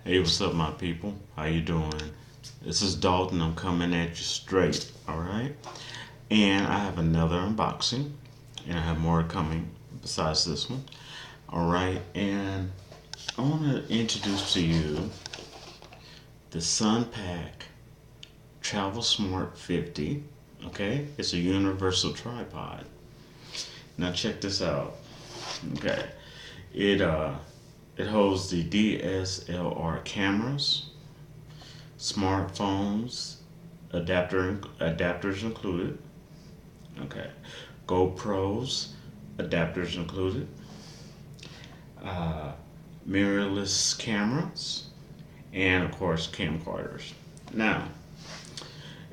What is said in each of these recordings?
Hey, what's up, my people? How you doing? This is Dalton. I'm coming at you straight. All right, and I have another unboxing, and I have more coming besides this one. All right, and I want to introduce to you the Sunpak TravelSmart 50. Okay, it's a universal tripod. Now check this out. Okay, it uh, it holds the DSLR cameras, smartphones, adapters included. Okay, GoPros, adapters included. Uh, Mirrorless cameras, and of course camcorders. Now,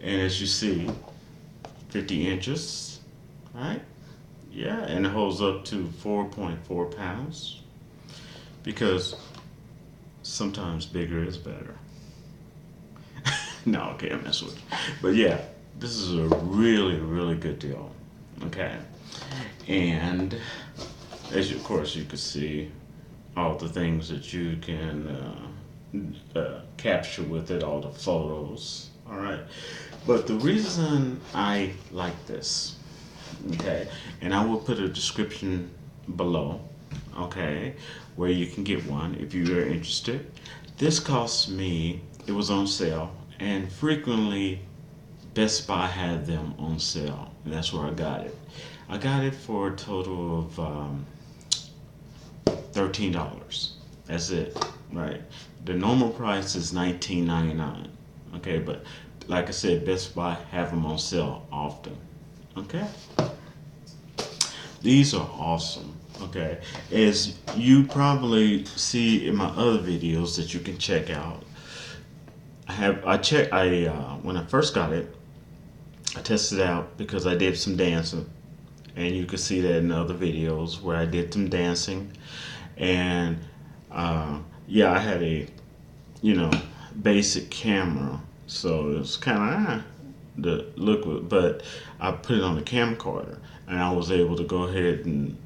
and as you see, 50 inches, right? Yeah, and it holds up to 4.4 pounds because sometimes bigger is better. No, okay, I'm messing with you. But yeah, this is a really, really good deal. Okay. And of course, you can see all the things that you can capture with it, all the photos. All right. But the reason I like this, okay, and I will put a description below, okay, where you can get one if you are interested. This cost me, it was on sale, and frequently Best Buy had them on sale, and that's where I got it. I got it for a total of $13. That's it, right? The normal price is $19.99. Okay, but like I said, Best Buy have them on sale often. Okay, these are awesome. Okay, as you probably see in my other videos that you can check out, when I first got it, I tested it out because I did some dancing, and you can see that in other videos where I did some dancing, and yeah, I had a you know basic camera, so it was kind of the look, but I put it on the camcorder, and I was able to go ahead and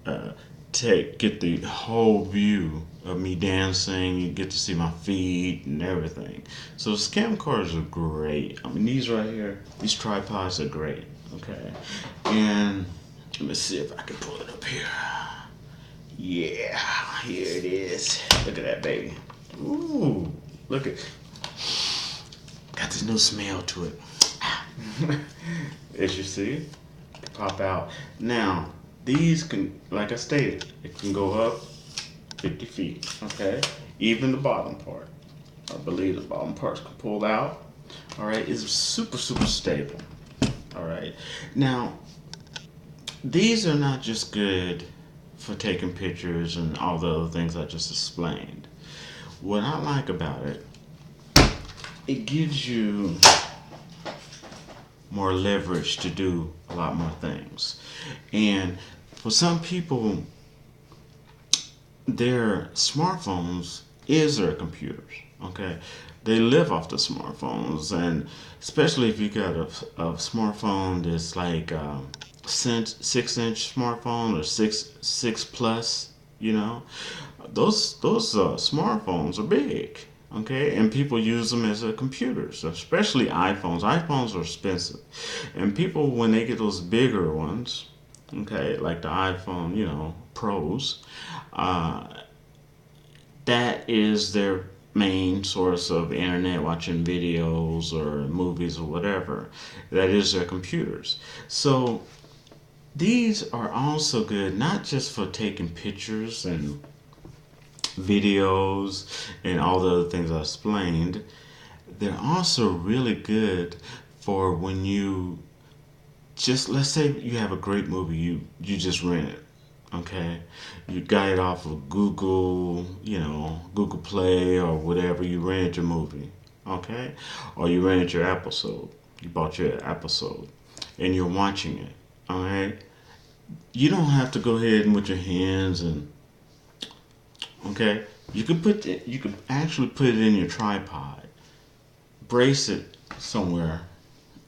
uh, get the whole view of me dancing. You get to see my feet and everything. So the camcorders are great. I mean, these right here, these tripods are great. Okay, and let me see if I can pull it up here. Yeah, here it is. Look at that baby. Ooh, look at, got this new smell to it. As you see, pop out. Now, these can, like I stated, it can go up 50 feet, okay? Even the bottom part. I believe the bottom parts can pull out. All right, it's super, super stable. All right. Now, these are not just good for taking pictures and all the other things I just explained. What I like about it, it gives you more leverage to do a lot more things. And for some people, their smartphones is their computers. Okay, they live off the smartphones, and especially if you got a smartphone that's like 6-inch smartphone or six plus, those smartphones are big. Okay, and people use them as a computers, especially iPhones. iPhones are expensive, and people when they get those bigger ones, okay, like the iPhone, Pros, uh, that is their main source of internet watching videos or movies or whatever. That is their computers. So these are also good not just for taking pictures and videos and all the other things I explained. They're also really good for when you just, let's say you have a great movie you just rented. Okay, you got it off of Google, Google Play or whatever. You rented your movie, okay, or you rented your episode. You bought your episode, and you're watching it. All right, you don't have to go ahead and with your hands and okay. You could actually put it in your tripod, brace it somewhere,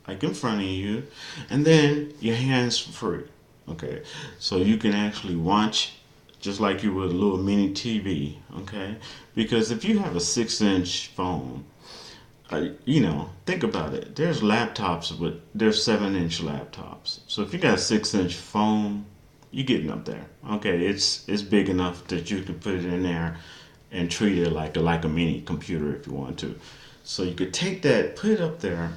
like in front of you, and then your hands free. Okay, so you can actually watch just like you would a little mini TV, okay? Because if you have a 6-inch phone, think about it. There's 7-inch laptops. So if you got a 6-inch phone, you're getting up there. Okay, it's big enough that you can put it in there and treat it like a mini computer if you want to. So you could take that, put it up there,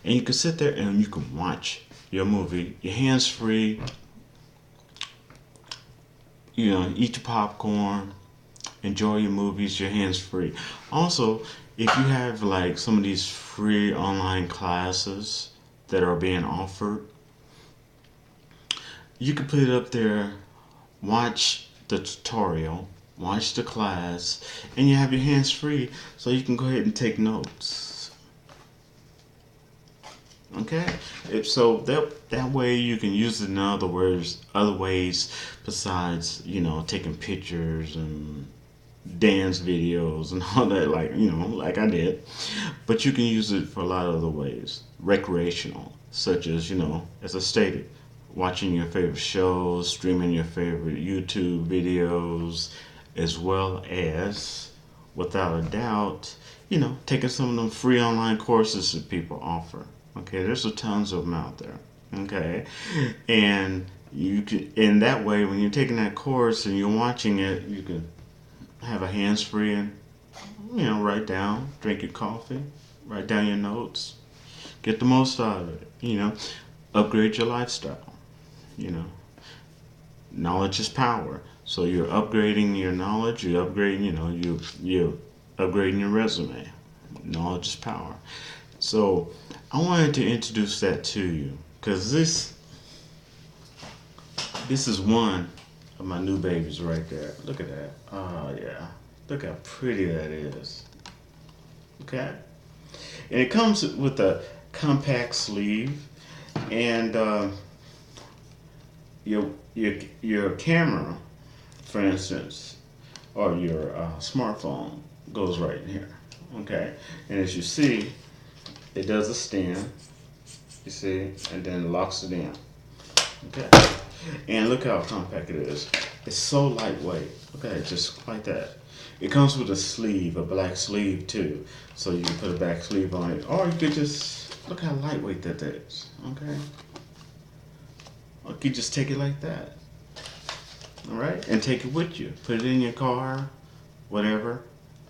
and you can sit there and you can watch your movie. Your hands free. Eat your popcorn, enjoy your movies, your hands free. Also, if you have like some of these free online classes that are being offered, you can put it up there, watch the tutorial, watch the class, and you have your hands free so you can go ahead and take notes. Okay? So that way you can use it in other ways besides, taking pictures and dance videos and all that, like I did. But you can use it for a lot of other ways. Recreational, such as, as I stated, watching your favorite shows, streaming your favorite YouTube videos, as well as, without a doubt, taking some of them free online courses that people offer. Okay, there's tons of them out there. Okay, and you can, in that way, when you're taking that course and you're watching it, you can have a hands free and write down, drink your coffee, write down your notes, get the most out of it. Upgrade your lifestyle. Knowledge is power. So you're upgrading your knowledge. You're upgrading. You're upgrading your resume. Knowledge is power. So I wanted to introduce that to you because this is one of my new babies right there. Look at that. Oh yeah. Look how pretty that is. Okay. And it comes with a compact sleeve, and your camera, for instance, or your smartphone goes right in here. Okay. And as you see, it does a stand. You see, and then locks it in. Okay. And look how compact it is. It's so lightweight. Okay, just like that. It comes with a sleeve, a black sleeve too. So you can put a back sleeve on it. Or you could just, look how lightweight that is. Okay. Or you could just take it like that. Alright? And take it with you. Put it in your car, whatever.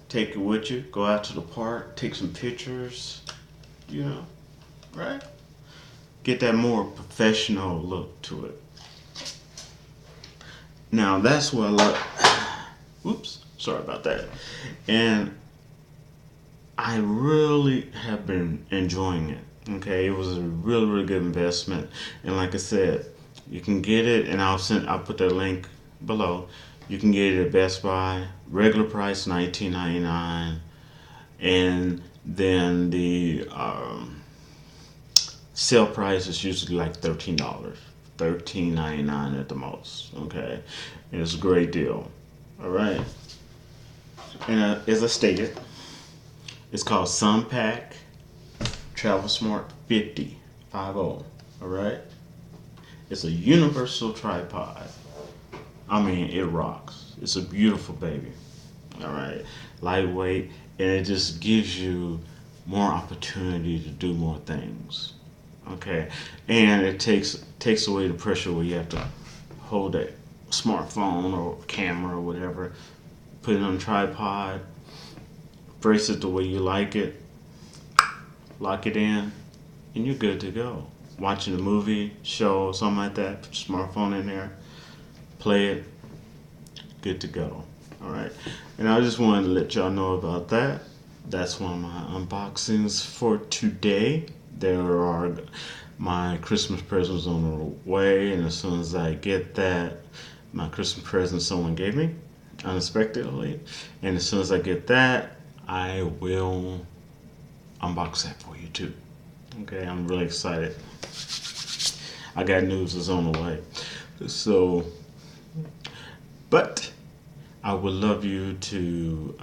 Take it with you. Go out to the park, take some pictures. Right? Get that more professional look to it. Now that's what I love. Oops, sorry about that. And I really have been enjoying it. Okay, it was a really, really good investment. And like I said, you can get it, and I'll put that link below. You can get it at Best Buy, regular price $19.99, and then the sale price is usually like $13, $13.99 at the most. Okay, and it's a great deal. All right, and as I stated, it's called Sunpak TravelSmart 50. All right, it's a universal tripod. I mean, it rocks. It's a beautiful baby. All right, lightweight, and it just gives you more opportunity to do more things. Okay, and it takes away the pressure where you have to hold that smartphone or camera or whatever, put it on a tripod, brace it the way you like it, lock it in, and you're good to go. Watching a movie, show, something like that, put your smartphone in there, play it, good to go. All right, and I just wanted to let y'all know about that. That's one of my unboxings for today. There are my Christmas presents on the way, and as soon as I get that, my Christmas present someone gave me unexpectedly, and as soon as I get that, I will unbox that for you too. Okay, I'm really excited. I got news that's on the way. So, but I would love you to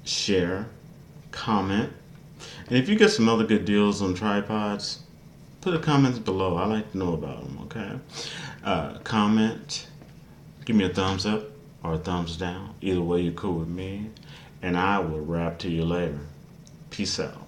share, comment, and if you get some other good deals on tripods, put the comments below. I like to know about them. Okay, comment, Give me a thumbs up or a thumbs down. Either way, you're cool with me. And I will rap to you later. Peace out.